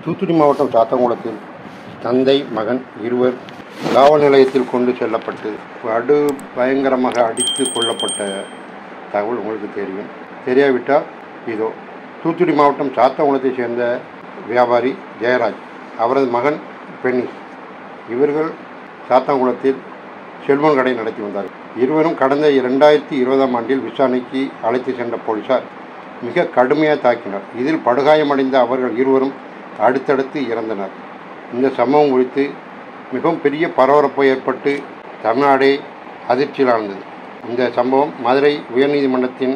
தூத்துக்குடி மாவட்டம் சாத்தங்குளத்தில் தந்தை மகன் இருவர் காவல் நிலையத்தில் கொண்டு செல்லப்பட்டு பயங்கரமாக அடித்து கொல்லப்பட்ட தகவல் உங்களுக்கு தெரியும். தெரியாவிட்டால் இதோ தூத்துக்குடி மாவட்டம் சாத்தங்குளத்தை சேர்ந்த வியாபாரி ஜெயராஜ், அவரது மகன் பெனிஸ், இவர்கள் சாத்தங்குளத்தில் செல்வன் கடை நடத்தி வந்தார்கள். இருவரும் கடந்த 2020ஆம் ஆண்டில் விசாரணைக்கு அழைத்து சென்ற போலீசார் மிக கடுமையாக தாக்கினர். இதில் படுகாயமடைந்த அவர்கள் இருவரும் அடுத்தடுத்து இறந்தனர். இந்த சம்பவம் குறித்து மிகவும் பெரிய பரபரப்பு ஏற்பட்டு தமிழ்நாடே அதிர்ச்சியிலானது. இந்த சம்பவம் மதுரை உயர்நீதிமன்றத்தின்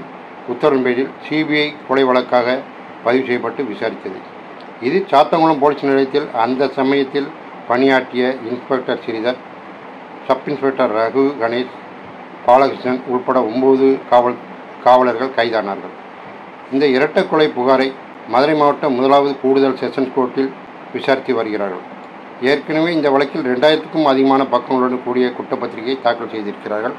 உத்தரவின் பேரில் சிபிஐ கொலை வழக்காக பதிவு செய்யப்பட்டு விசாரித்தது. இது சாத்தங்குளம் போலீஸ் நிலையத்தில் அந்த சமயத்தில் பணியாற்றிய inspector Sridhar, sub inspector Raghu Ganesh, Balakrishnan உட்பட 9 காவலர்கள் கைதானார்கள். இந்த இரட்டை கொலை புகாரை மதுரை மாவட்டம் 1வது கூடுதல் செஷன்ஸ் கோர்ட்டில் விசாரித்து வருகிறார்கள். ஏற்கனவே இந்த வழக்கில் 2000க்கும் அதிகமான பக்கங்களுடன் கூடிய குற்றப்பத்திரிகை தாக்கல் செய்திருக்கிறார்கள்.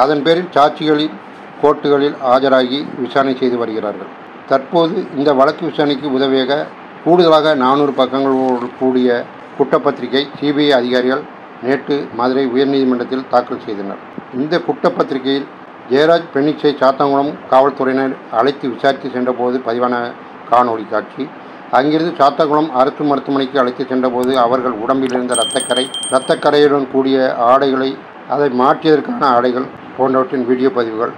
அதன் பேரில் சாட்சிகளின் கோர்ட்டுகளில் ஆஜராகி விசாரணை செய்து வருகிறார்கள். தற்போது இந்த வழக்கு விசாரணைக்கு உதவியாக கூடுதலாக 400 பக்கங்களோடு கூடிய குற்றப்பத்திரிகை சிபிஐ அதிகாரிகள் நேற்று மதுரை உயர்நீதிமன்றத்தில் தாக்கல் செய்தனர். இந்த குற்றப்பத்திரிகையில் ஜெயராஜ், பெனிஸை சாத்தங்குளம் காவல்துறையினர் அழைத்து விசாரித்து சென்றபோது பதிவான காணொலி காட்சி, அங்கிருந்து சாத்தங்குளம் அரசு மருத்துவமனைக்கு அழைத்து சென்றபோது அவர்கள் உடம்பில் இருந்த இரத்தக்கரையுடன் கூடிய ஆடைகளை, அதை மாற்றியதற்கான ஆடைகள் போன்றவற்றின் வீடியோ பதிவுகள்,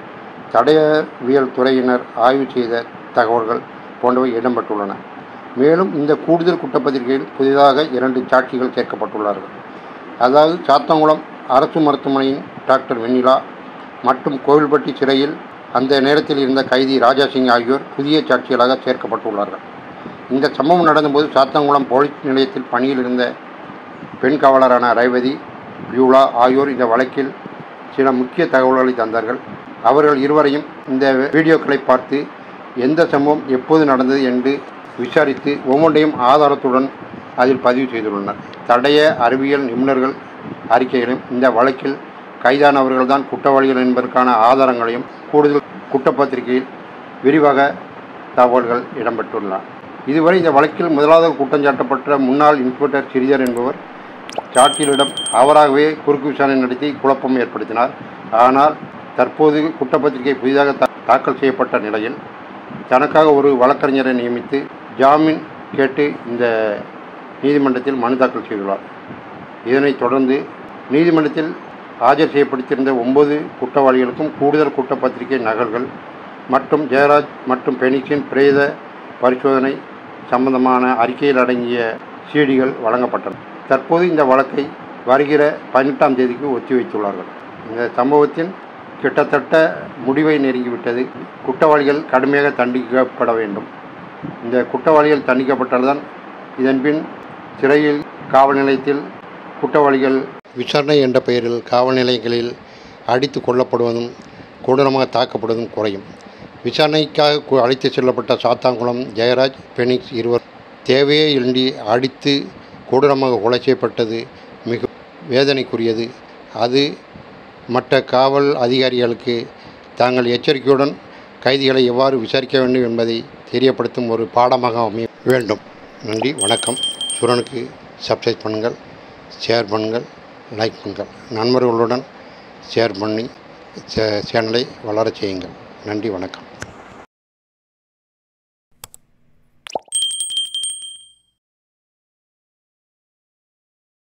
தடயவியல் துறையினர் ஆய்வு செய்த தகவல்கள் போன்றவை இடம்பெற்றுள்ளன. மேலும் இந்த கூடுதல் குற்றப்பத்திரிகையில் புதிதாக 2 சாட்சிகள் சேர்க்கப்பட்டுள்ளார்கள். அதாவது சாத்தங்குளம் அரசு மருத்துவமனையின் டாக்டர் வெண்ணிலா மற்றும் கோவில்பட்டி சிறையில் அந்த நேரத்தில் இருந்த கைதி ராஜாசிங் ஆகியோர் புதிய சாட்சிகளாக சேர்க்கப்பட்டுள்ளார்கள். இந்த சம்பவம் நடந்தபோது சாத்தங்குளம் போலீஸ் நிலையத்தில் பணியில் இருந்த பெண் காவலரான ரேவதி, பியூலா ஆகியோர் இந்த வழக்கில் சில முக்கிய தகவல்களை தந்தார்கள். அவர்கள் இருவரையும் இந்த வீடியோக்களை பார்த்து எந்த சம்பவம் எப்போது நடந்தது என்று விசாரித்து ஒவ்வொன்றையும் ஆதாரத்துடன் அதில் பதிவு செய்துள்ளனர். தடய அறிவியல் நிபுணர்கள் அறிக்கைகளையும் இந்த வழக்கில் கைதானவர்கள்தான் குற்றவாளிகள் என்பதற்கான ஆதாரங்களையும் கூடுதல் குற்றப்பத்திரிகையில் விரிவாக தகவல்கள் இடம்பெற்றுள்ளன. இதுவரை இந்த வழக்கில் முதலாவது குற்றஞ்சாட்டப்பட்ட முன்னாள் இன்ஸ்பெக்டர் ஸ்ரீதர் என்பவர் சாட்சிகளிடம் அவராகவே குறுக்கு விசாரணை நடத்தி குழப்பம் ஏற்படுத்தினார். ஆனால் தற்போது குற்றப்பத்திரிகை புதிதாக தாக்கல் செய்யப்பட்ட நிலையில் தனக்காக ஒரு வழக்கறிஞரை நியமித்து ஜாமீன் கேட்டு இந்த நீதிமன்றத்தில் மனு தாக்கல் செய்துள்ளார். இதனைத் தொடர்ந்து நீதிமன்றத்தில் ஆஜர் செய்யப்படுத்தியிருந்த 9 குற்றவாளிகளுக்கும் கூடுதல் குற்றப்பத்திரிகை நகல்கள் மற்றும் ஜெயராஜ் மற்றும் பெனிஸின் பிரேத பரிசோதனை சம்பந்தமான அறிக்கையில் அடங்கிய சிடிகள் வழங்கப்பட்டன. தற்போது இந்த வழக்கை வருகிற 18ஆம் தேதிக்கு ஒத்திவைத்துள்ளார்கள். இந்த சம்பவத்தின் கிட்டத்தட்ட முடிவை நெருங்கிவிட்டது. குற்றவாளிகள் கடுமையாக தண்டிக்கப்பட வேண்டும். இந்த குற்றவாளிகள் தண்டிக்கப்பட்டால்தான் இதன்பின் சிறையில் காவல் நிலையத்தில் குற்றவாளிகள் விசாரணை என்ற பெயரில் காவல் நிலையங்களில் அடித்து கொல்லப்படுவதும் கொடூரமாக தாக்கப்படுவதும் குறையும். விசாரணைக்காக அழைத்து செல்லப்பட்ட சாத்தாங்குளம் ஜெயராஜ், பெனிஸ் இருவர் தேவையே இன்றி அடித்து கொடூரமாக கொலை செய்யப்பட்டது மிக வேதனைக்குரியது. அது மற்ற காவல் அதிகாரிகளுக்கு தாங்கள் எச்சரிக்கையுடன் கைதிகளை எவ்வாறு விசாரிக்க வேண்டும் என்பதை தெரியப்படுத்தும் ஒரு பாடமாக அமைய வேண்டும். நன்றி, வணக்கம். சுரனுக்கு சப்ஸ்கிரைப் பண்ணுங்கள், ஷேர் பண்ணுங்கள், லைக் பண்ணுங்கள். நண்பர்களுடன் ஷேர் பண்ணி சேனலை வளர செய்யுங்கள். நன்றி, வணக்கம்.